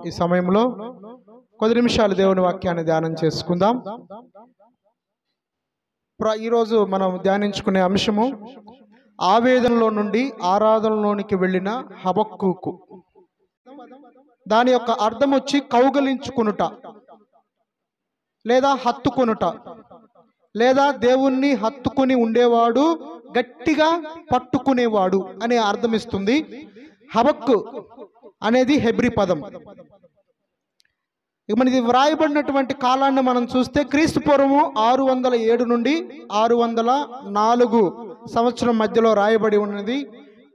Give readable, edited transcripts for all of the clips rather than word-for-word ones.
ఈ సమయంలో కొద్ది నిమిషాలు దేవుని వాక్యాన్ని ధ్యానం చేసుకుందాం. ఈరోజు మనం ధ్యానించుకునే అంశము ఆవేదనలో నుండి ఆరాధనలోనికి వెళ్ళిన హబక్కూకు. దాని యొక్క అర్థం వచ్చి కౌగలించుకొనుట లేదా హత్తుకొనుట, లేదా దేవుణ్ణి హత్తుకుని ఉండేవాడు, గట్టిగా పట్టుకునేవాడు అనే అర్థం ఇస్తుంది. హబక్కు అనేది హెబ్రీ పదం. మనది వ్రాయబడినటువంటి కాలాన్ని మనం చూస్తే క్రీస్తు పూర్వము 607 నుండి 604 సంవత్సరం మధ్యలో రాయబడి ఉన్నది.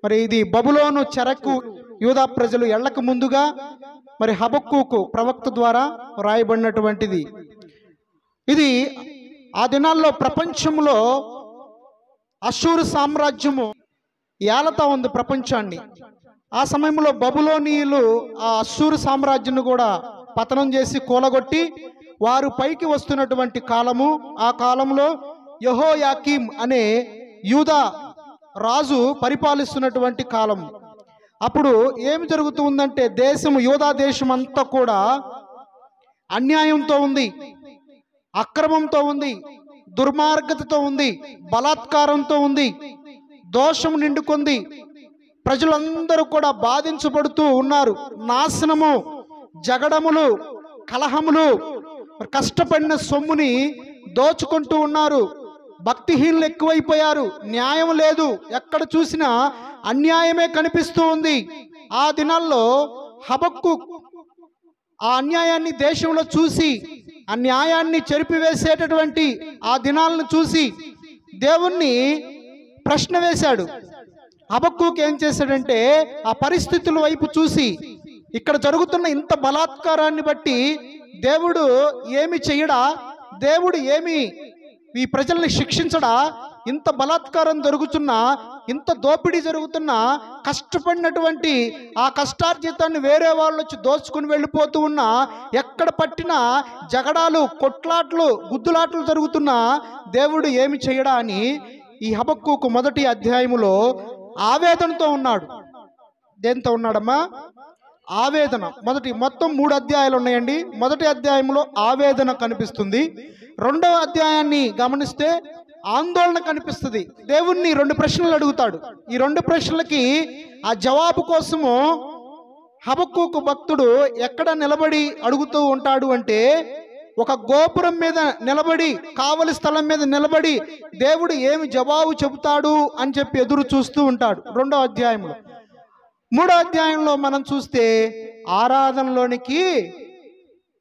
మరి ఇది బబులోను చెరకు యూదా ప్రజలు ఎళ్ళక ముందుగా మరి హబక్కూకు ప్రవక్త ద్వారా రాయబడినటువంటిది. ఇది ఆ దినాల్లో ప్రపంచంలో అష్షూరు సామ్రాజ్యము ఏలతా ఉంది ప్రపంచాన్ని. ఆ సమయంలో బబులోనీయులు ఆ అష్షూరు సామ్రాజ్యాన్ని కూడా పతనం చేసి కూలగొట్టి వారు పైకి వస్తున్నటువంటి కాలము. ఆ కాలంలో యెహోయాకీం అనే యూదా రాజు పరిపాలిస్తున్నటువంటి కాలం. అప్పుడు ఏమి జరుగుతుందంటే దేశం, యూదా దేశం అంతా కూడా అన్యాయంతో ఉంది, అక్రమంతో ఉంది, దుర్మార్గతతో ఉంది, బలాత్కారంతో ఉంది, దోషం నిండుకుంది. ప్రజలందరూ కూడా బాధించబడుతూ ఉన్నారు. నాశనము, జగడములు, కలహములు, కష్టపడిన సొమ్ముని దోచుకుంటూ ఉన్నారు. భక్తిహీనులు ఎక్కువైపోయారు. న్యాయం లేదు, ఎక్కడ చూసినా అన్యాయమే కనిపిస్తూ ఉంది. ఆ దినాల్లో హబక్కూకు ఆ అన్యాయాన్ని దేశంలో చూసి, ఆ న్యాయాన్ని చెరిపివేసేటటువంటి ఆ దినాలను చూసి దేవుణ్ణి ప్రశ్న వేశాడు. హబక్కూకు ఏం చేశాడంటే ఆ పరిస్థితుల వైపు చూసి, ఇక్కడ జరుగుతున్న ఇంత బలాత్కారాన్ని బట్టి దేవుడు ఏమి చెయ్యడా, దేవుడు ఏమి ఈ ప్రజల్ని శిక్షించడా, ఇంత బలాత్కారం జరుగుతున్నా, ఇంత దోపిడీ జరుగుతున్నా, కష్టపడినటువంటి ఆ కష్టార్జితాన్ని వేరే వాళ్ళు వచ్చి దోచుకుని వెళ్ళిపోతూ ఉన్నా, ఎక్కడ పట్టినా జగడాలు, కొట్లాట్లు, గుద్దులాట్లు జరుగుతున్నా దేవుడు ఏమి చెయ్యడా అని ఈ హబక్కూకు మొదటి అధ్యాయములో ఆవేదనతో ఉన్నాడు. దేంతో ఉన్నాడమ్మా? ఆవేదన. మొత్తం 3 అధ్యాయాలు ఉన్నాయండి. మొదటి అధ్యాయంలో ఆవేదన కనిపిస్తుంది. రెండవ అధ్యాయాన్ని గమనిస్తే ఆందోళన కనిపిస్తుంది. దేవుణ్ణి 2 ప్రశ్నలు అడుగుతాడు. ఈ 2 ప్రశ్నలకి ఆ జవాబు కోసము హబక్కూకు భక్తుడు ఎక్కడ నిలబడి అడుగుతూ ఉంటాడు అంటే, ఒక గోపురం మీద నిలబడి, కావలి స్థలం మీద నిలబడి దేవుడు ఏమి జవాబు చెబుతాడు అని చెప్పి ఎదురు చూస్తూ ఉంటాడు. 2వ అధ్యాయంలో. 3వ అధ్యాయంలో మనం చూస్తే ఆరాధనలోనికి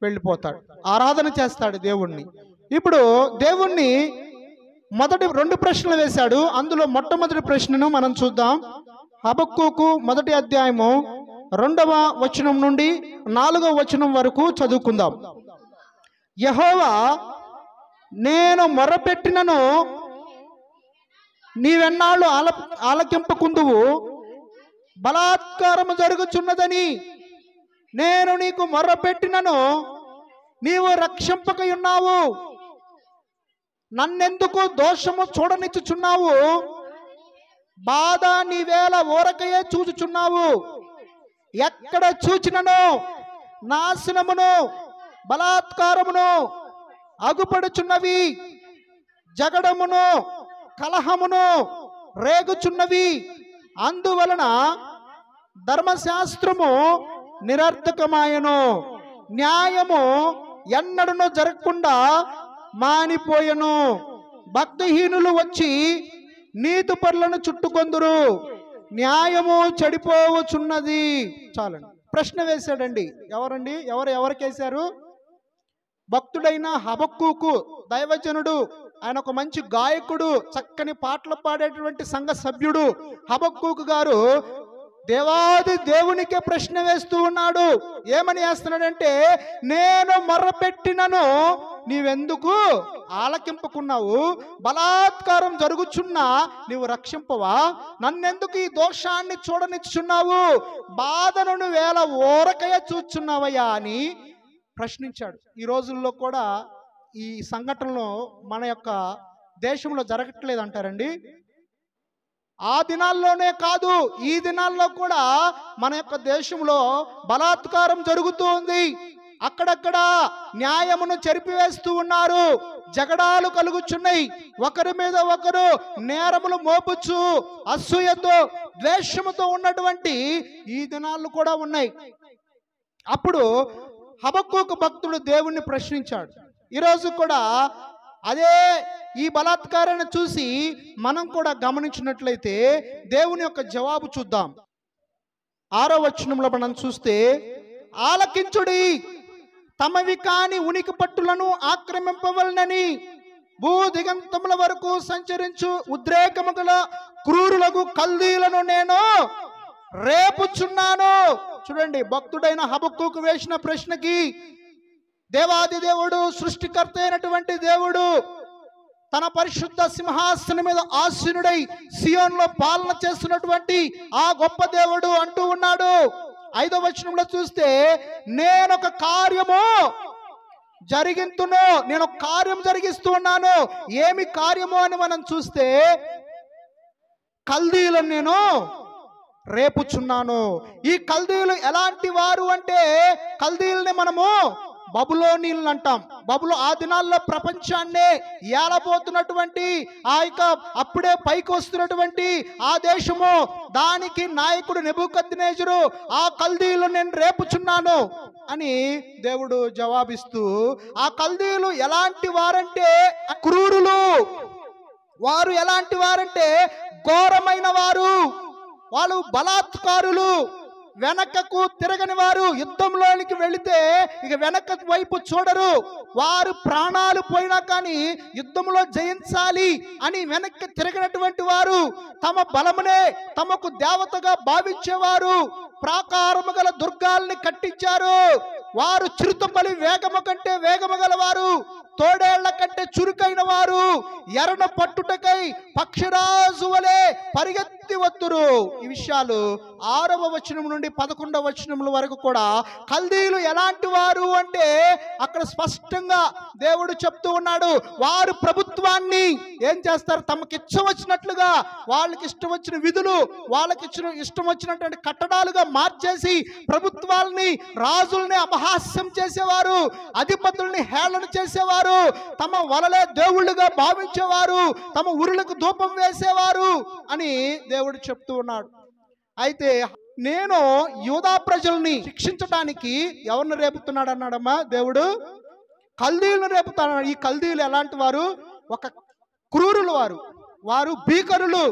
వెళ్ళిపోతాడు, ఆరాధన చేస్తాడు దేవుణ్ణి. ఇప్పుడు దేవుణ్ణి మొదటి 2 ప్రశ్నలు వేశాడు. అందులో మొట్టమొదటి ప్రశ్నను మనం చూద్దాం. హబక్కూకు మొదటి అధ్యాయము 2వ వచనం నుండి 4వ వచనం వరకు చదువుకుందాం. యెహోవా, నేను మొర్రపెట్టినను నీవెన్నాళ్ళు ఆలకింపకుందువు, బలాత్కారము జరుగుచున్నదని నేను నీకు మొర్రపెట్టినను నీవు రక్షింపకయున్నావు. నన్నెందుకు దోషము చూడనిచ్చుచున్నావు? బాధ నీవేళ ఊరకయే చూచుచున్నావు. ఎక్కడ చూచినను నాశనమును, బలాత్కారమును అగుపడుచున్నవి, జగడమును, కలహమును రేగుచున్నవి. అందువలన ధర్మశాస్త్రము నిరర్థకమాయను, న్యాయము ఎన్నడను జరగకుండా మానిపోయెను. భక్తిహీనులు వచ్చి నీతిపరులను చుట్టుకొందురు, న్యాయము చెడిపోవచున్నది. చాలండి. ప్రశ్న వేశాడండి. ఎవరండి? ఎవరికేశారు? భక్తుడైన హబక్కూకు, దైవజనుడు. ఆయన ఒక మంచి గాయకుడు, చక్కని పాటలు పాడేటువంటి సంఘ సభ్యుడు. హబక్కూకు గారు దేవాది దేవునికే ప్రశ్న వేస్తూ ఉన్నాడు. ఏమని వేస్తున్నాడంటే, నేను మొర్రపెట్టినను నీవెందుకు ఆలకింపకున్నావు? బలాత్కారం జరుగుచున్నా నీవు రక్షింపవా? నన్నెందుకు ఈ దోషాన్ని చూడనిచ్చుచున్నావు? బాధను వేళ ఓరకయ చూచున్నావయ్యా అని ప్రశ్నించాడు. ఈ రోజుల్లో కూడా ఈ సంఘటనలో మన యొక్క దేశంలో జరగట్లేదు అంటారండి. ఆ దినాల్లోనే కాదు, ఈ దినాల్లో కూడా మన యొక్క దేశంలో బలాత్కారం జరుగుతూ ఉంది. అక్కడక్కడ న్యాయమును చెరిపివేస్తూ ఉన్నారు. జగడాలు కలుగుచున్నాయి. ఒకరి మీద ఒకరు నేరములు మోపుచు అసూయతో ద్వేషముతో ఉన్నటువంటి ఈ దినాలు కూడా ఉన్నాయి. అప్పుడు హబక్కూకు భక్తుడు దేవుణ్ణి ప్రశ్నించాడు. ఈరోజు కూడా అదే ఈ బలాత్కారాన్ని చూసి మనం కూడా గమనించినట్లయితే దేవుని యొక్క జవాబు చూద్దాం. 6వ వచనంలో మనం చూస్తే, ఆలకించుడి, తమవి కాని ఉనికి పట్టులను ఆక్రమింపవలనని భూ దిగంతముల వరకు సంచరించు ఉద్రేకము గల క్రూరులకు కల్దీలను నేను రేపుచున్నాను. చూడండి, భక్తుడైన హబక్కూకు వేసిన ప్రశ్నకి దేవాది దేవుడు, సృష్టికర్త అయినటువంటి దేవుడు, తన పరిశుద్ధ సింహాసనం మీద ఆసీనుడై సియోన్లో పాలన చేస్తున్నటువంటి ఆ గొప్ప దేవుడు అంటూ ఉన్నాడు. 5వ వచనంలో చూస్తే, నేను ఒక కార్యము జరిగింతును, నేను ఒక కార్యం జరిగిస్తూ ఉన్నాను. ఏమి కార్యము అని మనం చూస్తే, కల్దీలను నేను రేపుచున్నాను. ఈ కల్దీలు ఎలాంటి వారు అంటే, కల్దీలని మనము బబులోనీయులను అంటాం. ఆ దినాల్లో ప్రపంచాన్నే ఏలబోతున్నటువంటి ఆ యొక్క అప్పుడే పైకి వస్తున్నటువంటి ఆ దేశము, దానికి నాయకుడు నెబుకద్నెజరు ఆ కల్దీలు నేను రేపుచున్నాను అని దేవుడు జవాబిస్తూ, ఆ కల్దీలు ఎలాంటి వారంటే క్రూరులు. వారు ఎలాంటి వారంటే ఘోరమైన వారు. వాళ్ళు బలాత్కారులు, వెనకకు తిరగని వారు. యుద్ధంలోనికి వెళితే ఇక వెనక వైపు చూడరు. వారు ప్రాణాలు పోయినా కానీ యుద్ధంలో జయించాలి అని వెనక్కి తిరగనటువంటి వారు. తమ బలమునే తమకు దేవతగా భావించేవారు. ప్రాకారము గల దుర్గాల్ని కట్టించారు. వారు చిరుతబలి వేగము కంటే వేగము గలవారు, తోడేళ్ల కంటే చురుకైన వారు. ఎరను పట్టుటకై పక్షిరాజు వలె పరిగెత్తి వత్తురు. ఈ విషయాలు 6వ వచనం నుండి 11వ వచనముల వరకు కూడా కల్దీలు ఎలాంటి వారు అంటే అక్కడ స్పష్టంగా దేవుడు చెప్తూ ఉన్నాడు. వారు ప్రభుత్వాన్ని ఏం చేస్తారు, తమకి ఇష్టం వచ్చినట్లుగా, వాళ్ళకి ఇష్టం వచ్చిన విధులు, వాళ్ళకి ఇష్టం వచ్చినటువంటి కట్టడాలుగా మార్చేసి ప్రభుత్వాలని, రాజుల్ని అపహాస్యం చేసేవారు, అధిపతుల్ని హేళన చేసేవారు, తమ వలలే దేవుళ్ళుగా భావించేవారు, తమ ఉరులకు ధూపం వేసేవారు అని దేవుడు చెప్తూ ఉన్నాడు. అయితే నేను యూదా ప్రజల్ని శిక్షించడానికి ఎవరిని రేపుతున్నాడు అన్నాడమ్మా దేవుడు? కల్దీలను రేపుతాడు. ఈ కల్దీలు ఎలాంటి వారు? ఒక క్రూరులు వారు, వారు భీకరులు.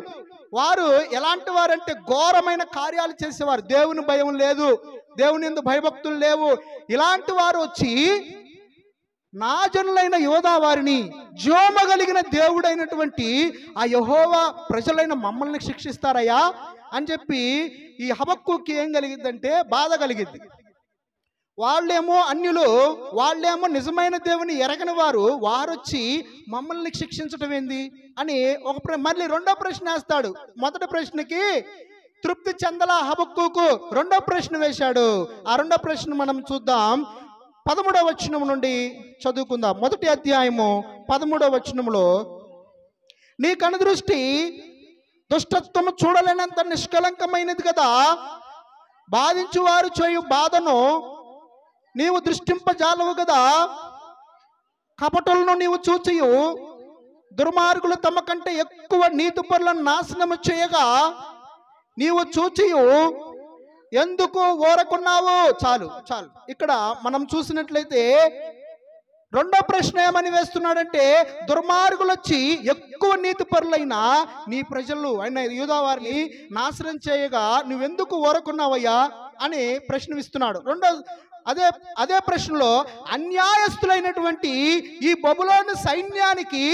వారు ఎలాంటి వారంటే ఘోరమైన కార్యాలు చేసేవారు. దేవుని భయం లేదు, దేవుని యందు భయభక్తులు లేవు. ఇలాంటి వారు వచ్చి నా జనులైన యోధా వారిని, జోమగలిగిన దేవుడైనటువంటి ఆ యెహోవా ప్రజలైన మమ్మల్ని శిక్షిస్తారయ్యా అని చెప్పి ఈ హబక్కూకి ఏం కలిగిద్దంటే బాధ కలిగిద్ది. వాళ్ళేమో అన్యులు, వాళ్ళేమో నిజమైన దేవుని ఎరగని వారు, వారొచ్చి మమ్మల్ని శిక్షించటం ఏంది అని మళ్ళీ రెండో ప్రశ్న వేస్తాడు. మొదటి ప్రశ్నకి తృప్తి చెందల హబక్కూకు రెండో ప్రశ్న వేశాడు. ఆ రెండో ప్రశ్న మనం చూద్దాం. 13వ వచనం నుండి చదువుకుందాం. 1వ అధ్యాయము 13వ వచనంలో, నీ కనుదృష్టి దుష్టత్వము చూడలేనంత నిష్కలంకమైనది కదా, బాధించువారు చేయు బాధను నీవు దృష్టింపజాలవు కదా, కపటులను నీవు చూచియు దుర్మార్గులు తమ కంటే ఎక్కువ నీతిపరులను నాశనము చేయగా నీవు చూచియు ఎందుకు ఓరకున్నావు? చాలు చాలు. ఇక్కడ మనం చూసినట్లయితే రెండో ప్రశ్న ఏమని వేస్తున్నాడంటే, దుర్మార్గులు వచ్చి ఎక్కువ నీతిపరులైన నీ ప్రజలు అయిన యూదా వారిని నాశనం చేయగా నువ్వెందుకు ఓరకున్నావయ్యా అని ప్రశ్నిస్తున్నాడు. అదే ప్రశ్నలో అన్యాయస్తులైనటువంటి ఈ బబులోను సైన్యానికి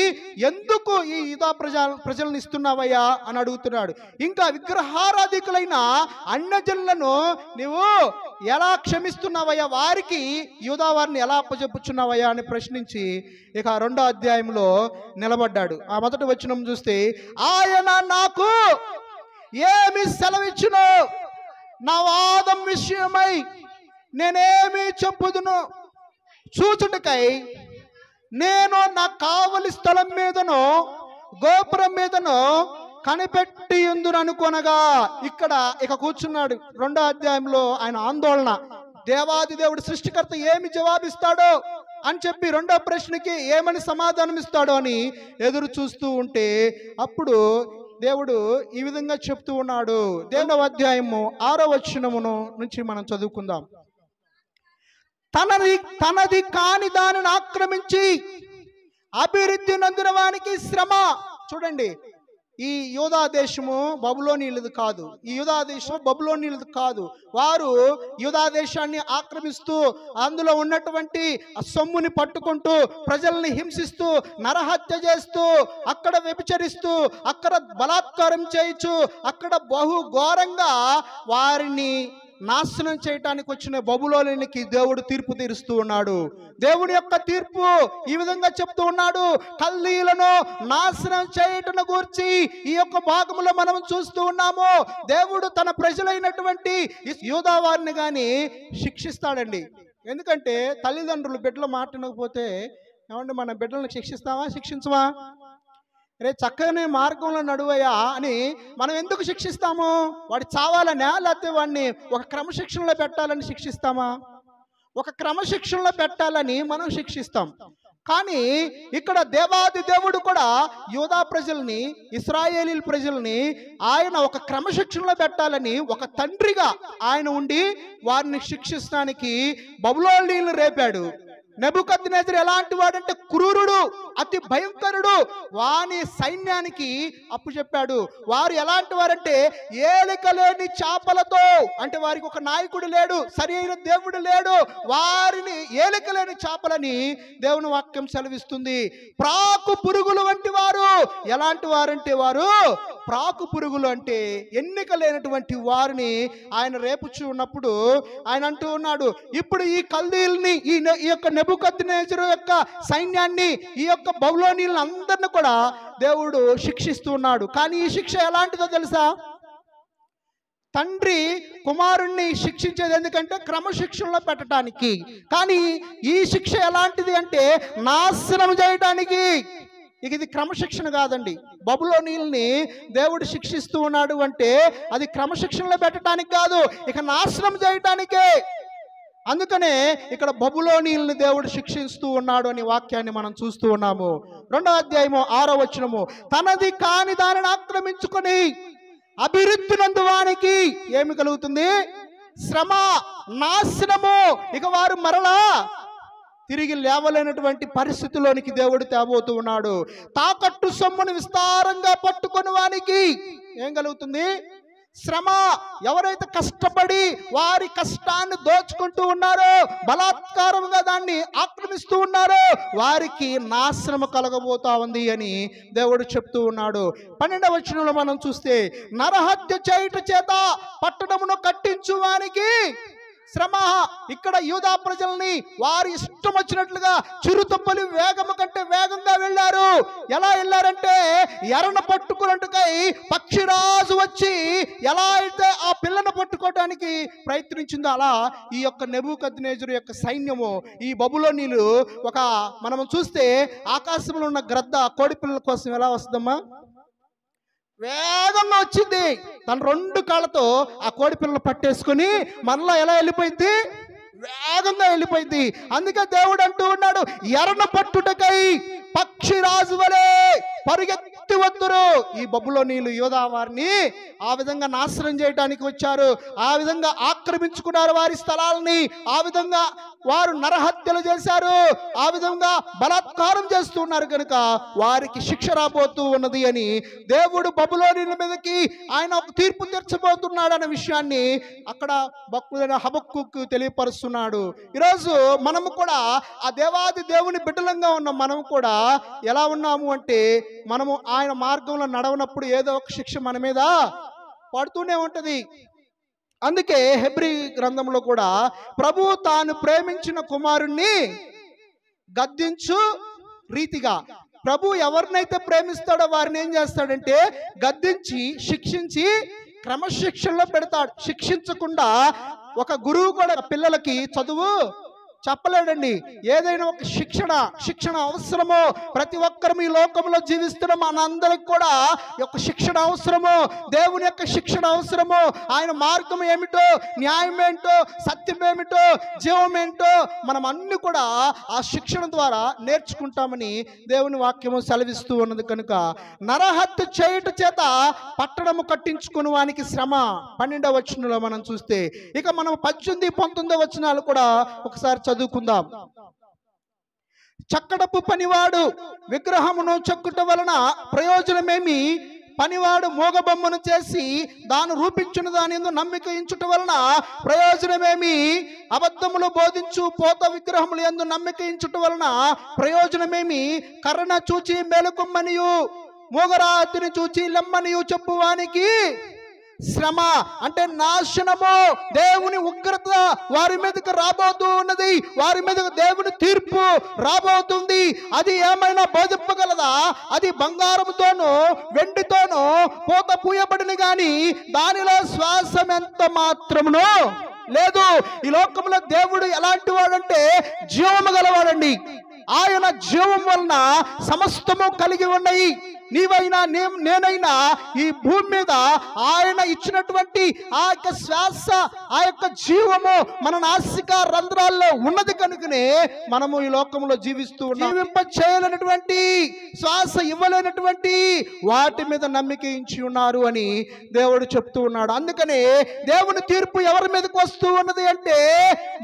ఎందుకు ఈ యూదా ప్రజలను ఇస్తున్నావయ్యా అని అడుగుతున్నాడు. ఇంకా విగ్రహారాధికులైన అన్యజనులను నీవు ఎలా క్షమిస్తున్నావయ్యా, వారికి యూదా వారిని ఎలా అప్పచెప్పుచున్నావయ్యా అని ప్రశ్నించి ఇక 2వ అధ్యాయంలో నిలబడ్డాడు. ఆ మొదటి వచనం చూస్తే, ఆయన నాకు ఏమి సెలవిచ్చును, నా వాదం విషయమై నేనేమి చెప్పుదును, చూచుటకై నేను నా కావలి స్థలం మీదను గోపురం మీదను కనిపెట్టి ఉందును అనుకొనగా, ఇక్కడ ఇక కూర్చున్నాడు 2వ అధ్యాయంలో ఆయన ఆందోళన. దేవాది దేవుడు సృష్టికర్త ఏమి జవాబిస్తాడో అని చెప్పి 2వ ప్రశ్నకి ఏమని సమాధానం ఇస్తాడో అని ఎదురు చూస్తూ ఉంటే అప్పుడు దేవుడు ఈ విధంగా చెప్తూ ఉన్నాడు. 2వ అధ్యాయము 6వ వచనమును నుంచి మనం చదువుకుందాం. తనది కాని దానిని ఆక్రమించి అభివృద్ధి నందున వానికి శ్రమ. చూడండి, ఈ యూదా దేశము బబులోనీయులది కాదు, ఈ యూదా దేశం బబులోనీయులది కాదు. వారు యూదా దేశాన్ని ఆక్రమిస్తూ అందులో ఉన్నటువంటి సొమ్ముని పట్టుకుంటూ ప్రజల్ని హింసిస్తూ నరహత్య చేస్తూ అక్కడ వ్యభిచరిస్తూ అక్కడ బలాత్కారం చేయొచ్చు, అక్కడ బహు ఘోరంగా వారిని నాశనం చేయటానికి వచ్చిన బబులోనికి దేవుడు తీర్పు తీరుస్తూ ఉన్నాడు. దేవుని యొక్క తీర్పు ఈ విధంగా చెప్తూ ఉన్నాడు. కల్దీయులను నాశనం చేయటను గూర్చి ఈ యొక్క భాగంలో మనం చూస్తూ ఉన్నాము. దేవుడు తన ప్రజలైనటువంటి యూదా వారిని గాని శిక్షిస్తాడండి. ఎందుకంటే తల్లిదండ్రులు బిడ్డలు మాట్లాడకపోతే ఏమంటే మన బిడ్డలను శిక్షిస్తావా, శిక్షించవా? రే చక్కగానే మార్గంలో నడువయ్యా అని మనం ఎందుకు శిక్షిస్తాము? వాడు చావాలనే, లేకపోతే వాడిని ఒక క్రమశిక్షణలో పెట్టాలని శిక్షిస్తామా? ఒక క్రమశిక్షణలో పెట్టాలని మనం శిక్షిస్తాం. కానీ ఇక్కడ దేవాది దేవుడు కూడా యూదా ప్రజల్ని, ఇశ్రాయేలీల ప్రజల్ని ఆయన ఒక క్రమశిక్షణలో పెట్టాలని ఒక తండ్రిగా ఆయన ఉండి వారిని శిక్షించడానికి బబులోనీయులను రేపాడు. నెబుకద్నెజరు ఎలాంటి వాడంటే క్రూరుడు, అతి భయంకరుడు. వాని సైన్యానికి అప్పు చెప్పాడు. వారు ఎలాంటి వారంటే ఏలిక లేని చేపలతో, అంటే వారికి ఒక నాయకుడు లేడు, సరి అయిన దేవుడు లేడు, వారిని ఏలిక లేని చేపలని దేవుని వాక్యం సెలవిస్తుంది. ప్రాకు పురుగులు వంటి వారు. ఎలాంటి వారంటే వారు ప్రాకు పురుగులు, అంటే ఎన్నిక లేనటువంటి వారిని ఆయన రేపుచూ ఉన్నప్పుడు ఆయన అంటూ ఉన్నాడు, ఇప్పుడు ఈ కల్దీల్ని, ఈ యొక్క నెబుకద్నెజరు యొక్క సైన్యాన్ని, ఈ యొక్క బబులోనీయులను అందరిని కూడా దేవుడు శిక్షిస్తూ ఉన్నాడు. కానీ ఈ శిక్ష ఎలాంటిదో తెలుసా? తండ్రి కుమారుణ్ణి శిక్షించేది ఎందుకంటే క్రమశిక్షణలో పెట్టడానికి. కానీ ఈ శిక్ష ఎలాంటిది అంటే నాశనం చేయడానికి. ఇక ఇది క్రమశిక్షణ కాదండి. బబులోనీయుల్ని దేవుడు శిక్షిస్తూ ఉన్నాడు అంటే అది క్రమశిక్షణలో పెట్టడానికి కాదు, ఇక నాశనం చేయటానికే. అందుకనే ఇక్కడ బబులోనీయుల్ని దేవుడు శిక్షిస్తూ ఉన్నాడు అనే వాక్యాన్ని మనం చూస్తూ ఉన్నాము. 2వ అధ్యాయము 6వ వచనము, తనది కాని దానిని ఆక్రమించుకొని అభివృద్ధి నందువానికి ఏమి కలుగుతుంది? శ్రమ, నాశనము. ఇక వారు మరలా తిరిగి లేవలేనటువంటి పరిస్థితిలోనికి దేవుడు తేబోతూ ఉన్నాడు. తాకట్టు సొమ్మును విస్తారంగా పట్టుకొని వానికి ఏం కలుగుతుంది? శ్రమ. ఎవరైతే కష్టపడి వారి కష్టాన్ని దోచుకుంటూ ఉన్నారో, బలాత్కారంగా దాన్ని ఆక్రమిస్తూ ఉన్నారో, వారికి నాశనము కలగబోతా ఉంది అని దేవుడు చెప్తూ ఉన్నాడు. 12వ వచనంలో మనం చూస్తే, నరహత్య చేయుట చేత పట్టణమును కట్టించు వానికి శ్రమ. ఇక్కడ యూదా ప్రజల్ని వారి ఇష్టం వచ్చినట్లుగా చిరుతప్పలి వేగము కంటే వేగంగా వెళ్ళారు. ఎలా వెళ్ళారంటే ఎరను పట్టుకున్నట్టుకై పక్షిరాజు వచ్చి ఎలా అయితే ఆ పిల్లను పట్టుకోవడానికి ప్రయత్నించిందో అలా ఈ యొక్క నెబుకద్నెజరు యొక్క సైన్యము, ఈ బబులోనీయులు ఒక మనం చూస్తే ఆకాశంలో ఉన్న గ్రద్ద కోడి పిల్లల కోసం ఎలా వస్తుందమ్మా? వేగంగా వచ్చింది. తన 2 కాళ్ళతో ఆ కోడి పిల్లలు పట్టేసుకుని మనలో ఎలా వెళ్ళిపోయింది? వేగంగా వెళ్ళిపోయింది. అందుకే దేవుడు అంటూ ఉన్నాడు, ఎరను పట్టుటకై పక్షిరాజు వలె పరిగెత్తి వద్దురు. ఈ బబులోనీయులు యూదా వారిని ఆ విధంగా నాశనం చేయడానికి వచ్చారు. ఆ విధంగా ఆక్రమించుకున్నారు వారి స్థలాలని. ఆ విధంగా వారు నరహత్యలు చేశారు. ఆ విధంగా బలాత్కారం చేస్తున్నారు కనుక వారికి శిక్ష రాబోతూ ఉన్నది అని దేవుడు బబులోనీయుల మీదకి ఆయన ఒక తీర్పు తీర్చబోతున్నాడు అనే విషయాన్ని అక్కడ భక్తుడైన హబక్కూకు తెలియపరుస్తున్నాడు. ఈరోజు మనము కూడా ఆ దేవాది దేవుని బిడ్డలంగా ఉన్న మనం కూడా ఎలా ఉన్నాము అంటే, మనము ఆయన మార్గంలో నడవనప్పుడు ఏదో ఒక శిక్ష మన మీద పడుతూనే ఉంటది. అందుకే హెబ్రీ గ్రంథంలో కూడా ప్రభువు తాను ప్రేమించిన కుమారుణ్ణి గద్దించు రీతిగా, ప్రభు ఎవరినైతే ప్రేమిస్తాడో వారిని ఏం చేస్తాడంటే గద్దించి శిక్షించి క్రమశిక్షణలో పెడతాడు. శిక్షించకుండా ఒక గురువు కూడా పిల్లలకి చదువు చెప్పలేడండి. ఏదైనా ఒక శిక్షణ అవసరమో. ప్రతి ఒక్కరు ఈ లోకంలో జీవిస్తున్న మనందరికి కూడా యొక్క శిక్షణ అవసరమో, దేవుని యొక్క శిక్షణ అవసరమో. ఆయన మార్గం ఏమిటో, న్యాయం ఏంటో, సత్యం ఏమిటో, జీవం ఏంటో మనం అన్ని కూడా ఆ శిక్షణ ద్వారా నేర్చుకుంటామని దేవుని వాక్యము సెలవిస్తూ ఉన్నది. కనుక నరహత్య చేయుట చేత పట్టణము కట్టించుకుని వానికి శ్రమ 12వ వచనంలో మనం చూస్తే. ఇక మనం 18, 19వ వచనాలు కూడా ఒకసారి చదువుకుందాం. చక్కడపు పనివాడు విగ్రహమును చెక్కుట వలన ప్రయోజనమేమి? పనివాడు మోగబొమ్మను చేసి దాన్ని రూపించిన దాని నమ్మిక ఇంచుట వలన ప్రయోజనమేమి? అబద్ధములు బోధించు పోత విగ్రహములు యందు నమ్మిక ఇంచుట వలన ప్రయోజనమేమి? కర్ణ చూచి మేలుకొమ్మనియు మోగరాతిని చూచి లెమ్మనియు చెప్పువానికి శ్రమ. అంటే నాశనము, దేవుని ఉగ్రత వారి మీదకి రాబోతూ ఉన్నది. వారి మీదకి దేవుని తీర్పు రాబోతుంది. అది ఏమైనా బోధింపగలదా? అది బంగారంతోనూ వెండితోనూ పోత పూయబడిన గాని దానిలో శ్వాసం ఎంత మాత్రమునో లేదు. ఈ లోకంలో దేవుడు ఎలాంటి వాడంటే జీవము గలవాడండి. ఆయన జీవం వలన సమస్తము కలిగి ఉన్నాయి. నీవైనా నేనైనా ఈ భూమి మీద ఆయన ఇచ్చినటువంటి ఆ యొక్క శ్వాస, ఆ యొక్క జీవము మన నాసిక రంధ్రాల్లో ఉన్నది. కనుకనే మనము ఈ లోకంలో జీవిస్తూ జీవింప చేయలేనటువంటి, శ్వాస ఇవ్వలేనటువంటి వాటి మీద నమ్మిక ఇచ్చి ఉన్నారు అని దేవుడు చెప్తూ ఉన్నాడు. అందుకనే దేవుని తీర్పు ఎవరి మీదకి వస్తూ ఉన్నది అంటే,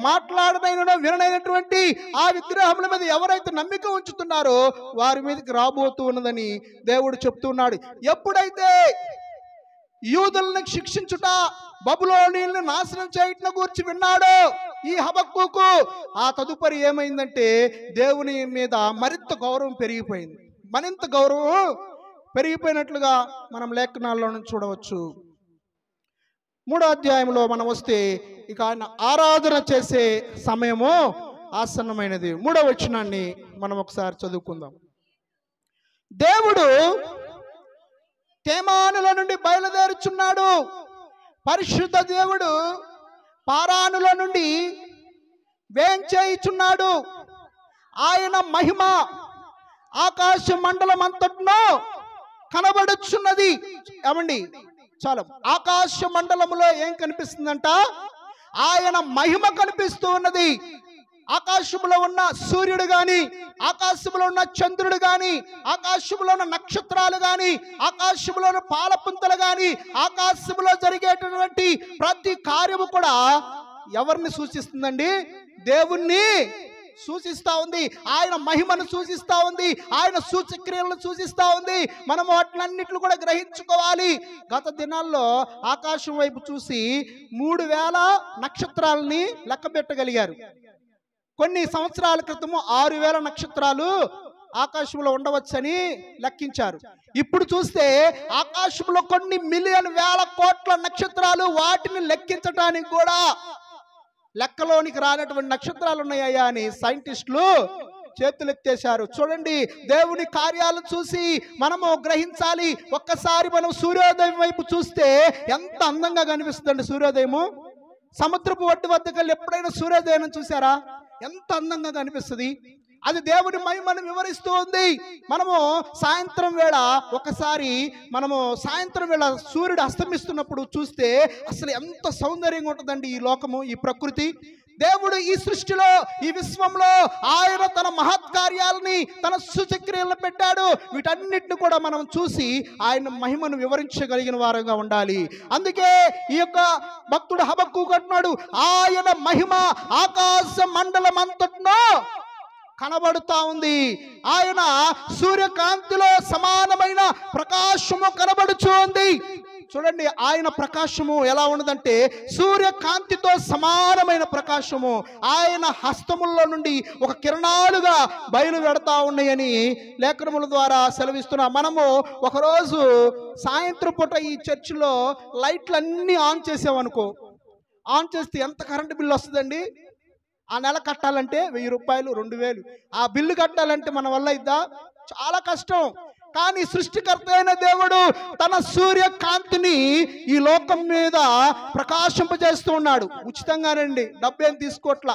మాట్లాడనైనా విననైనటువంటి ఆ విగ్రహముల మీద ఎవరైతే నమ్మిక ఉంచుతున్నారో వారి మీదకి రాబోతూ ఉన్నదని దేవుడు చెప్తున్నాడు. ఎప్పుడైతే యూదులను శిక్షించుట, బబులోనీయులను నాశనం చేయటం గురించి విన్నాడో ఈ హబక్కూకు, ఆ తదుపరి ఏమైందంటే దేవుని మీద మరింత గౌరవం పెరిగిపోయింది. మరింత గౌరవం పెరిగిపోయినట్లుగా మనం లేఖనాల్లో చూడవచ్చు. 3వ అధ్యాయంలో మనం వస్తే ఇక ఆయన ఆరాధన చేసే సమయము ఆసన్నమైనది. 3వ వచనాన్ని మనం ఒకసారి చదువుకుందాం. దేవుడు తేమానుల నుండి బయలుదేరుచున్నాడు. పరిశుద్ధ దేవుడు పారానుల నుండి వేంచేయుచున్నాడు. ఆయన మహిమ ఆకాశ మండలం అంతట్లో కనబడుచున్నది. ఏమండి, చాలు. ఆకాశ మండలములో ఏం కనిపిస్తుందంట? ఆయన మహిమ కనిపిస్తూ ఉన్నది. ఆకాశంలో ఉన్న సూర్యుడు గాని, ఆకాశంలో ఉన్న చంద్రుడు గాని, ఆకాశంలో ఉన్న నక్షత్రాలు గాని, ఆకాశంలో ఉన్న పాలపుంతలు గాని, ఆకాశంలో జరిగేటటువంటి ప్రతి కార్యము కూడా ఎవరిని సూచిస్తుందండి? దేవుణ్ణి సూచిస్తా ఉంది. ఆయన మహిమను సూచిస్తా ఉంది. ఆయన సూచక్రియలను సూచిస్తా ఉంది. మనం వాటినన్నిట్లు కూడా గ్రహించుకోవాలి. గత దినాల్లో ఆకాశం వైపు చూసి 3000 నక్షత్రాలని లెక్క పెట్టగలిగారు. కొన్ని సంవత్సరాల క్రితము 6000 నక్షత్రాలు ఆకాశంలో ఉండవచ్చని లెక్కించారు. ఇప్పుడు చూస్తే ఆకాశంలో కొన్ని మిలియన్, వేల కోట్ల నక్షత్రాలు, వాటిని లెక్కించడానికి కూడా లెక్కలోనికి రానటువంటి నక్షత్రాలు ఉన్నాయా అని సైంటిస్టులు చేతులెత్తేశారు. చూడండి, దేవుని కార్యాలు చూసి మనము గ్రహించాలి. ఒక్కసారి మనం సూర్యోదయం వైపు చూస్తే ఎంత అందంగా కనిపిస్తుందండి సూర్యోదయము. సముద్రపు ఒడ్డు వద్దకు ఎప్పుడైనా సూర్యోదయం చూసారా? ఎంత అందంగా కనిపిస్తుంది. అది దేవుని మహిమను వివరిస్తూ ఉంది. మనము సాయంత్రం వేళ సూర్యుడు అస్తమిస్తున్నప్పుడు చూస్తే అసలు ఎంత సౌందర్యంగా ఉంటుందండి ఈ లోకము, ఈ ప్రకృతి. దేవుడు ఈ సృష్టిలో, ఈ విశ్వంలో ఆయన తన మహత్కార్యాలని, తన సూచక్రియలను పెట్టాడు. వీటన్నిటిని కూడా మనం చూసి ఆయన మహిమను వివరించగలిగిన వారంగా ఉండాలి. అందుకే ఈ యొక్క భక్తుడు హబక్కూకు అంటున్నాడు, ఆయన మహిమ ఆకాశ మండలం అంతట్లో కనబడుతా ఉంది. ఆయన సూర్యకాంతిలో సమానమైన ప్రకాశము కనబడుచు ఉంది. చూడండి, ఆయన ప్రకాశము ఎలా ఉన్నదంటే సూర్యకాంతితో సమానమైన ప్రకాశము ఆయన హస్తముల్లో నుండి ఒక కిరణాలుగా బయలువెడతా ఉన్నాయని లేఖనముల ద్వారా సెలవిస్తున్నా. మనము ఒకరోజు సాయంత్రం పూట ఈ చర్చిలో లైట్లన్నీ ఆన్ చేసామనుకో, ఆన్ చేస్తే ఎంత కరెంటు బిల్లు వస్తుందండి? ఆ నెల కట్టాలంటే 1000 రూపాయలు, 2000. ఆ బిల్లు కట్టాలంటే మన వల్ల ఇద్దా? చాలా కష్టం. కానీ సృష్టికర్త అయిన దేవుడు తన సూర్యకాంతిని ఈ లోకం మీద ప్రకాశింపజేస్తూ ఉన్నాడు. ఉచితంగానండి, డబ్బేం తీసుకోవట్లా.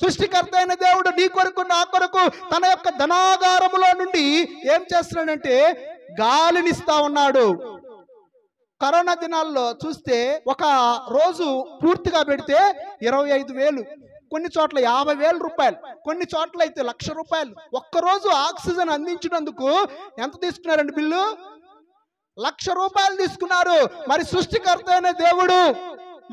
సృష్టికర్త అయిన దేవుడు నీ కొరకు నా కొరకు తన యొక్క ధనాగారములో నుండి ఏం చేస్తున్నాడంటే గాలినిస్తా ఉన్నాడు. కరోనా దినాల్లో చూస్తే ఒక రోజు పూర్తిగా పెడితే 25,000, కొన్ని చోట్ల 50,000 రూపాయలు, కొన్ని చోట్ల అయితే 1,00,000 రూపాయలు. ఒక్కరోజు ఆక్సిజన్ అందించినందుకు ఎంత తీసుకున్నారండి బిల్లు? 1,00,000 రూపాయలు తీసుకున్నారు. మరి సృష్టికర్త అయిన దేవుడు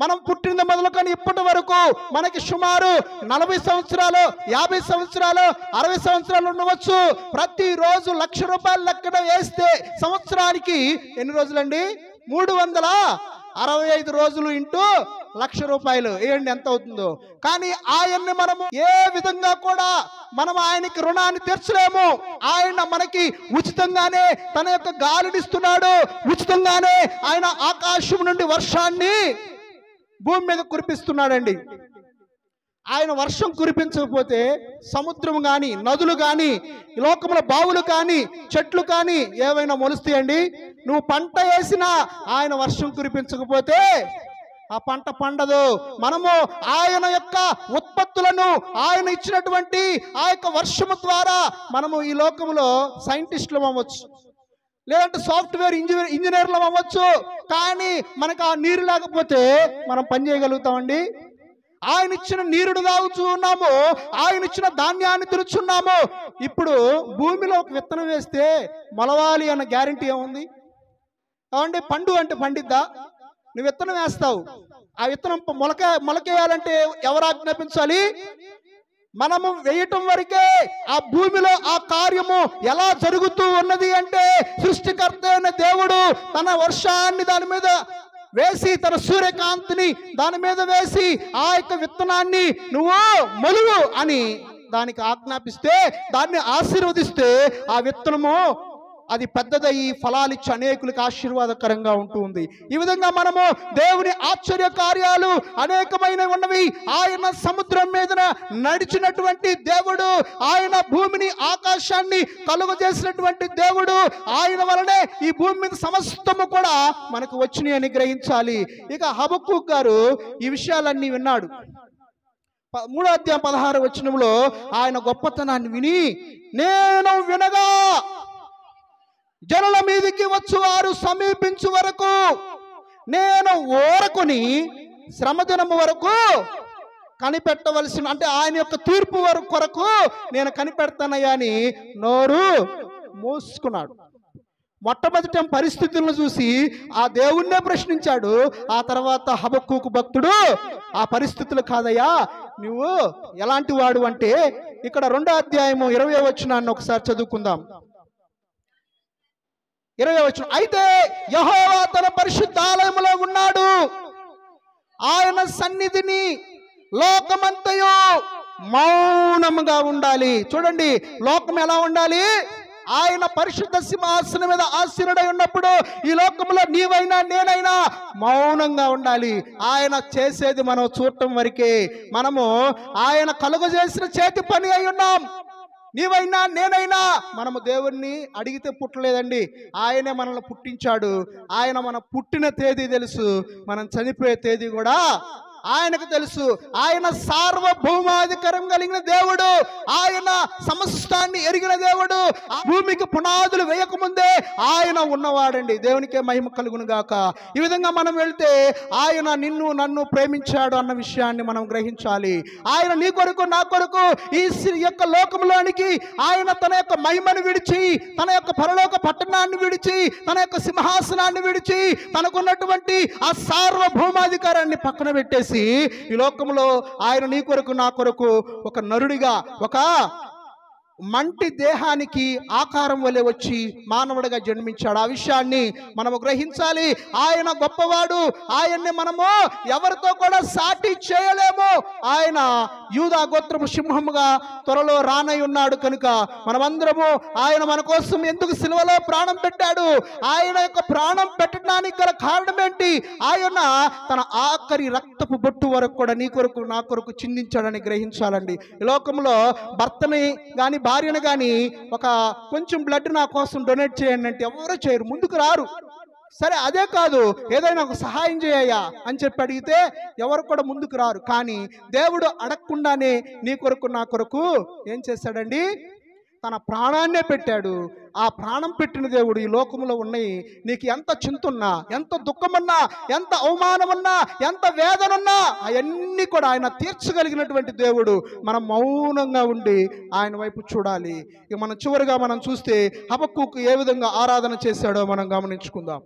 మనం పుట్టిన మొదలుకొని ఇప్పటి వరకు మనకి సుమారు 40 సంవత్సరాలు, 50 సంవత్సరాలు, 60 సంవత్సరాలు ఉండవచ్చు. ప్రతిరోజు 1,00,000 రూపాయలు లెక్కన వేస్తే సంవత్సరానికి ఎన్ని రోజులండి? 365 రోజులు ఇంటూ 1,00,000 రూపాయలు ఏంటి ఎంత అవుతుందో. కానీ ఆయన్ని మనము ఏ విధంగా కూడా మనం ఆయనకి రుణాన్ని తీర్చలేము. ఆయన మనకి ఉచితంగానే తన యొక్క గాలినిస్తున్నాడు. ఉచితంగానే ఆయన ఆకాశం నుండి వర్షాన్ని భూమి మీద కురిపిస్తున్నాడండి. ఆయన వర్షం కురిపించకపోతే సముద్రం కానీ, నదులు కానీ, లోకముల బావులు కానీ, చెట్లు కానీ ఏవైనా మొలుస్తాయండి? నువ్వు పంట వేసినా ఆయన వర్షం కురిపించకపోతే ఆ పంట పండదు. మనము ఆయన యొక్క ఉత్పత్తులను, ఆయన ఇచ్చినటువంటి ఆ యొక్క వర్షము ద్వారా మనము ఈ లోకంలో సైంటిస్టులు అవ్వచ్చు, లేదంటే సాఫ్ట్వేర్ ఇంజనీర్లు అవ్వచ్చు. కానీ మనకు ఆ నీరు లేకపోతే మనం పని చేయగలుగుతామండి? ఆయన ఇచ్చిన నీరుడు తాగుతూ ఉన్నాము, ఆయన ఇచ్చిన ధాన్యాన్ని తిరుచున్నాము. ఇప్పుడు భూమిలో ఒక విత్తనం వేస్తే మొలవాలి అన్న గ్యారంటీ ఏముంది? అవండి పండు అంటే పండిద్దా? నువ్వు విత్తనం వేస్తావు, ఆ విత్తనం మొలకేయాలంటే ఎవరు ఆజ్ఞాపించాలి? మనము వేయటం వరకే ఆ భూమిలో ఆ కార్యము ఎలా జరుగుతూ ఉన్నది అంటే సృష్టికర్త అయిన దేవుడు తన వర్షాన్ని దాని మీద వేసి, తన సూర్యకాంతిని దాని మీద వేసి ఆ యొక్క విత్తనాన్ని నువ్వు మొలువు అని దానికి ఆజ్ఞాపిస్తే, దాన్ని ఆశీర్వదిస్తే ఆ విత్తనము అది పెద్దదయ్యి ఫలాలిచ్చి అనేకులకు ఆశీర్వాదకరంగా ఉంటుంది. ఈ విధంగా మనము దేవుని ఆశ్చర్య కార్యాలు అనేకమైన ఉన్నవి. ఆయన సముద్రం మీద నడిచినటువంటి దేవుడు, ఆయన భూమిని ఆకాశాన్ని కలుగు చేసినటువంటి దేవుడు, ఆయన వలనే ఈ భూమి మీద సమస్తము కూడా మనకు వచ్చినాయి అని గ్రహించాలి. ఇక హబక్కూకు గారు ఈ విషయాలన్నీ విన్నాడు. 3వ అధ్యాయం 16వ వచనంలో ఆయన గొప్పతనాన్ని విని, నేను వినగా జనుల మీదికి వచ్చు వారు సమీపించు వరకు నేను ఓరకుని శ్రమదినము వరకు కనిపెట్టవలసిన, అంటే ఆయన యొక్క తీర్పు కొరకు నేను కనిపెడతానయ్యా అని నోరు మూసుకున్నాడు. మొట్టమొదటి పరిస్థితులను చూసి ఆ దేవుణ్ణే ప్రశ్నించాడు. ఆ తర్వాత హబక్కూకు భక్తుడు ఆ పరిస్థితులు కాదయ్యా నువ్వు ఎలాంటి వాడు అంటే, ఇక్కడ 2వ అధ్యాయము 20వ వచనాన్ని ఒకసారి చదువుకుందాం. 20వ వచనం, అయితే యెహోవా తన పరిశుద్ధాలయములో ఉన్నాడు, ఆయన సన్నిధిని లోకమంతయు మౌనముగా ఉండాలి. చూడండి, లోకం ఎలా ఉండాలి? ఆయన పరిశుద్ధ సింహాసనం మీద ఆసీనుడై ఉన్నప్పుడు ఈ లోకంలో నీవైనా నేనైనా మౌనంగా ఉండాలి. ఆయన చేసేది మనం చూడటం వరకే. మనము ఆయన కలుగజేసిన చేతి పని అయి ఉన్నాం. నీవైనా నేనైనా మనము దేవుణ్ణి అడిగితే పుట్టలేదండి, ఆయనే మనల్ని పుట్టించాడు. ఆయన మన పుట్టిన తేదీ తెలుసు, మనం చనిపోయే తేదీ కూడా ఆయనకు తెలుసు. ఆయన సార్వభౌమాధికారం కలిగిన దేవుడు, ఆయన సమస్తాన్ని ఎరిగిన దేవుడు. ఆ భూమికి పునాదులు వేయకముందే ఆయన ఉన్నవాడండి. దేవునికే మహిమ కలుగును గాక. ఈ విధంగా మనం వెళ్తే ఆయన నిన్ను నన్ను ప్రేమించాడు అన్న విషయాన్ని మనం గ్రహించాలి. ఆయన నీ కొరకు నా కొరకు ఈ యొక్క లోకంలోనికి ఆయన తన యొక్క మహిమను విడిచి, తన యొక్క పరలోక పట్టణాన్ని విడిచి, తన యొక్క సింహాసనాన్ని విడిచి, తనకున్నటువంటి ఆ సార్వభౌమాధికారాన్ని పక్కన పెట్టేసి ఈ లోకంలో ఆయన నీ కొరకు నా కొరకు ఒక నరుడిగా, ఒక మంటి దేహానికి ఆకారం వలె వచ్చి మానవుడిగా జన్మించాడు. ఆ విషయాన్ని మనము గ్రహించాలి. ఆయన గొప్పవాడు, ఆయన్ని మనము ఎవరితో కూడా సాటి చేయలేము. ఆయన యూదా గోత్రపు సింహముగా త్వరలో రానై ఉన్నాడు కనుక మనమందరము ఆయన మన కోసం ఎందుకు సిలువలో ప్రాణం పెట్టాడు, ఆయన యొక్క ప్రాణం పెట్టడానికి గల కారణం ఏంటి? ఆయన తన ఆఖరి రక్తపు బొట్టు వరకు కూడా నీ కొరకు నా కొరకు చిందించాడని గ్రహించాలండి. ఈ లోకంలో భర్తని కానీ భార్యను కానీ ఒక కొంచెం బ్లడ్ నా కోసం డొనేట్ చేయండి అంటే ఎవరు చేయరు, ముందుకు రారు. సరే అదే కాదు, ఏదైనా ఒక సహాయం చేయయ్యా అని చెప్పి అడిగితే ఎవరు కూడా ముందుకు రారు. కానీ దేవుడు అడగకుండానే నీ కొరకు నా కొరకు ఏం చేశాడండి? తన ప్రాణాన్నే పెట్టాడు. ఆ ప్రాణం పెట్టిన దేవుడు ఈ లోకంలో ఉన్నాయి. నీకు ఎంత చింతున్నా, ఎంత దుఃఖమున్నా, ఎంత అవమానమున్నా, ఎంత వేదనున్నా అవన్నీ కూడా ఆయన తీర్చగలిగినటువంటి దేవుడు. మనం మౌనంగా ఉండి ఆయన వైపు చూడాలి. ఇక మనం చివరిగా మనం చూస్తే హబక్కూకు ఏ విధంగా ఆరాధన చేశాడో మనం గమనించుకుందాం.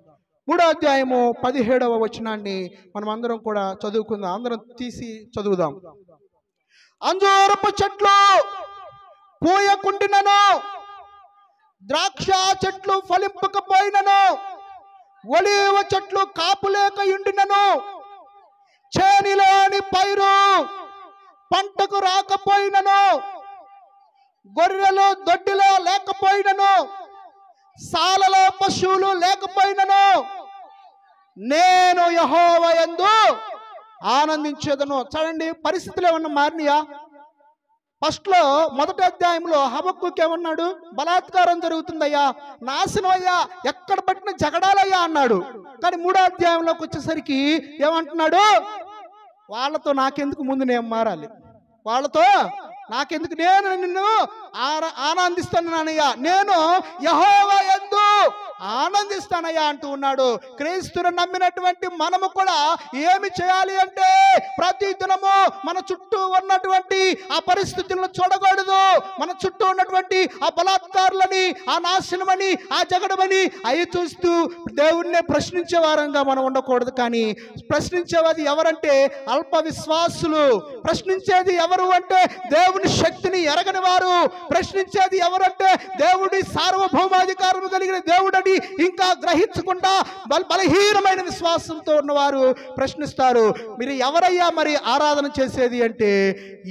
3వ అధ్యాయము 17వ వచనాన్ని మనం అందరం కూడా చదువుకుందాం. అందరం తీసి చదువుదాం. అంజూరపు చెట్లు పూయకుండినను, ద్రాక్ష చెట్లు ఫలింపకపోయినను, ఒలీవ చెట్లు కాపులేకయుండినను, చేనిలోని పైరు పంటకు రాకపోయినను, గొర్రెలు దొడ్డిలో లేకపోయినను, సాలలో పశువులు లేకపోయినను, నేను యెహోవా యందు ఆనందించేదను. చూడండి, పరిస్థితులు ఏమన్నా మారినాయా? ఫస్ట్ లో 1వ అధ్యాయంలో హబక్కూకు ఏమన్నాడు? బలాత్కారం జరుగుతుందయ్యా, నాశనం అయ్యా, ఎక్కడ పట్టిన జగడాలయ్యా అన్నాడు. కానీ 3వ అధ్యాయంలోకి వచ్చేసరికి ఏమంటున్నాడు? వాళ్ళతో నాకెందుకు, ముందు నేను మారాలి, వాళ్ళతో నాకెందుకు, నేను నిన్ను ఆనందిస్తానయ్యా, నేను యెహోవా యందు ఆనందిస్తానయ్యా అంటూ ఉన్నాడు. క్రీస్తును నమ్మినటువంటి మనము కూడా ఏమి చేయాలి అంటే ప్రతి దినము మన చుట్టూ ఉన్నటువంటి ఆ పరిస్థితులను చూడకూడదు. మన చుట్టూ ఉన్నటువంటి ఆ బలాత్కారులని, ఆ నాశనమని, ఆ జగడమని అవి చూస్తూ దేవుణ్ణి ప్రశ్నించే వారంగా మనం ఉండకూడదు. కానీ ప్రశ్నించేది ఎవరంటే అల్ప విశ్వాసులు. ప్రశ్నించేది ఎవరు అంటే దేవుని శక్తిని ఎరగని వారు. ప్రశ్నించేది ఎవరంటే దేవుడి సార్వభౌమాధికారం కలిగిన దేవుడని ఇంకా గ్రహించకుండా బలహీనమైన విశ్వాసంతో ఉన్నవారు ప్రశ్నిస్తారు. మీరు ఎవరయ్యా మరి ఆరాధన చేసేది అంటే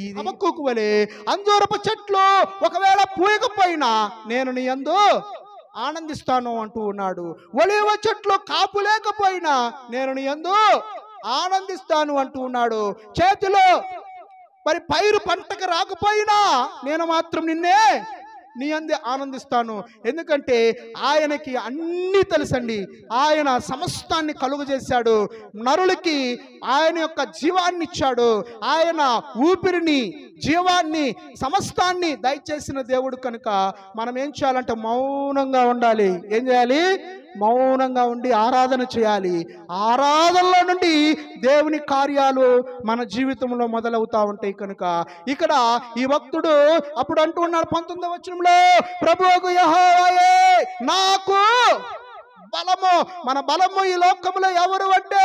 ఈ హబక్కూకు వలె అంజూరపు చెట్లు ఒకవేళ పూయకపోయినా నేను నీ యందు ఆనందిస్తాను అంటూ ఉన్నాడు. ఒలీవ చెట్లు కాపు లేకపోయినా నేను నీ యందు ఆనందిస్తాను అంటూ ఉన్నాడు. చేతిలో మరి పైరు పంటకు రాకపోయినా నేను మాత్రం నిన్నే నీ అందే ఆనందిస్తాను. ఎందుకంటే ఆయనకి అన్నీ తెలుసండి. ఆయన సమస్తాన్ని కలుగు చేశాడు. నరులకి ఆయన యొక్క జీవాన్ని ఇచ్చాడు. ఆయన ఊపిరిని, జీవాన్ని, సమస్తాన్ని దయచేసిన దేవుడు కనుక మనం ఏం చేయాలంటే మౌనంగా ఉండాలి. ఏం చేయాలి? మౌనంగా ఉండి ఆరాధన చేయాలి. ఆరాధనలో నుండి దేవుని కార్యాలు మన జీవితంలో మొదలవుతా ఉంటాయి. కనుక ఇక్కడ ఈ భక్తుడు అప్పుడు అంటూ ఉన్నాడు 19వ వచనంలో, ప్రభువుకు యెహోవాయే నాకు బలము. మన బలము ఈ లోకములో ఎవరు అంటే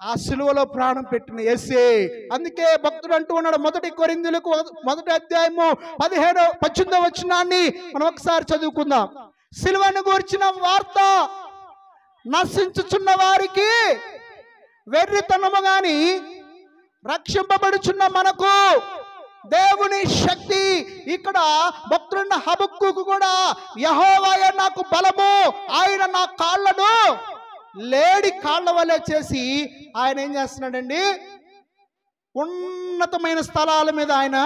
ఆ సిలువలో ప్రాణం పెట్టిన యేసే. అందుకే భక్తుడు అంటూ ఉన్నాడు 1 కొరింథీయులకు 1వ అధ్యాయము 18వ వచనాన్ని మనం ఒకసారి చదువుకుందాం. సిలువను గూర్చిన వార్త నశించుచున్న వారికి వెర్రితనము గాని, రక్షింపబడుచున్న మనకు దేవుని శక్తి. ఇక్కడ భక్తుడున్న హబక్కూకు కూడా యెహోవాయే నాకు బలము, ఆయన నా కాళ్ళను లేడి కాళ్ళ వలె చేసి ఆయన ఏం చేస్తున్నాడండి? ఉన్నతమైన స్థలాల మీద ఆయన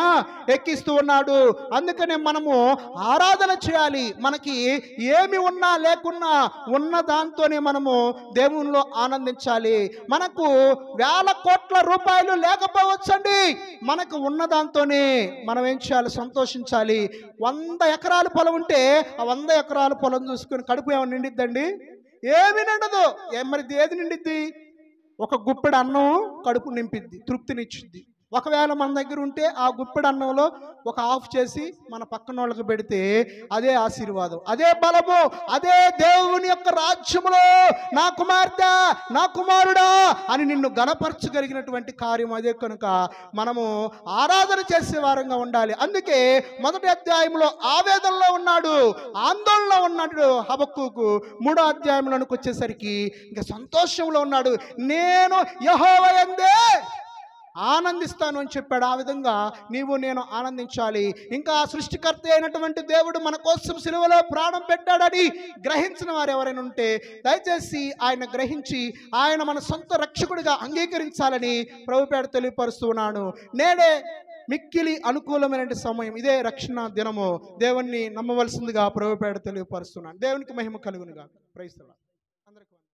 ఎక్కిస్తూ ఉన్నాడు. అందుకనే మనము ఆరాధన చేయాలి. మనకి ఏమి ఉన్నా లేకున్నా ఉన్న దాంతోనే మనము దేవునిలో ఆనందించాలి. మనకు వేల కోట్ల రూపాయలు లేకపోవచ్చండి, మనకు ఉన్న దాంతోనే మనం ఏం చేయాలి? సంతోషించాలి. 100 ఎకరాల పొలం ఉంటే ఆ 100 ఎకరాల పొలం చూసుకుని కడుపు ఏమైనా నిండిద్దండి? ఏమి నిండదు. మరి ఏది నిండిద్ది? ఒక గుప్పెడు అన్నం కడుపు నింపిద్ది, తృప్తినిచ్చిద్ది. ఒకవేళ మన దగ్గర ఉంటే ఆ గుప్పెడు అన్నంలో ఒక హాఫ్ చేసి మన పక్కన వాళ్ళకి పెడితే అదే ఆశీర్వాదం, అదే బలము, అదే దేవుని యొక్క రాజ్యములో నా కుమార్తె, నా కుమారుడా అని నిన్ను గణపరచగలిగినటువంటి కార్యం అదే. కనుక మనము ఆరాధన చేసే వారంగా ఉండాలి. అందుకే 1వ అధ్యాయంలో ఆవేదనలో ఉన్నాడు, ఆందోళనలో ఉన్నాడు హబక్కూకు. 3వ అధ్యాయంలోనికి వచ్చేసరికి ఇంకా సంతోషంలో ఉన్నాడు. నేను యెహోవా యందే ఆనందిస్తాను అని చెప్పాడు. ఆ విధంగా నీవు నేను ఆనందించాలి. ఇంకా సృష్టికర్త అయినటువంటి దేవుడు మన కోసం సిలువలో ప్రాణం పెట్టాడని గ్రహించిన వారు ఎవరైనా ఉంటే దయచేసి ఆయన గ్రహించి ఆయన మన సొంత రక్షకుడిగా అంగీకరించాలని ప్రభుపేట తెలియపరుస్తున్నాను. నేడే మిక్కిలి అనుకూలమైన సమయం, ఇదే రక్షణ దినము. దేవుణ్ణి నమ్మవలసిందిగా ప్రభుపేట తెలియపరుస్తున్నాను. దేవునికి మహిమ కలుగునుగా. Praise the lord.